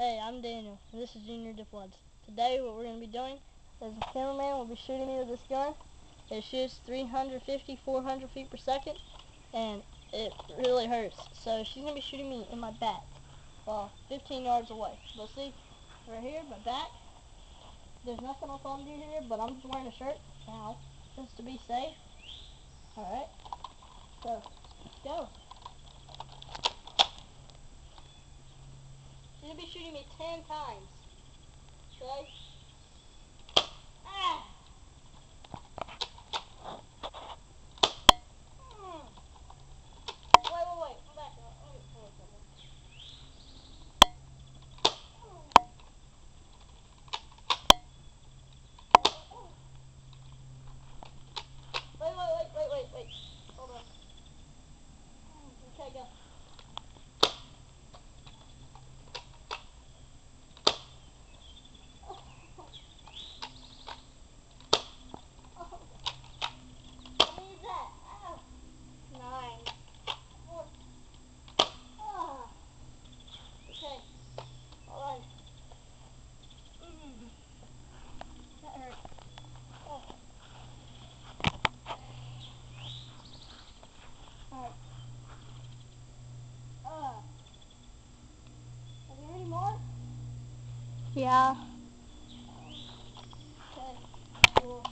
Hey, I'm Daniel, and this is Junior Diplods. Today what we're going to be doing is the cameraman will be shooting me with this gun. It shoots 350, 400 feet per second, and it really hurts. So she's going to be shooting me in my back, well, 15 yards away. But see, right here, my back, there's nothing else on here, but I'm just wearing a shirt now, just to be safe. Alright, so, let's go. She's going to be shooting me 10 times. Okay? Ah! Wait, come back. Wait. Hold on. Okay, go. What is that? Ah. 9. 4. Ah. Okay. Alright. That hurt. Oh. Alright. Are there any more? Yeah. Okay. Cool.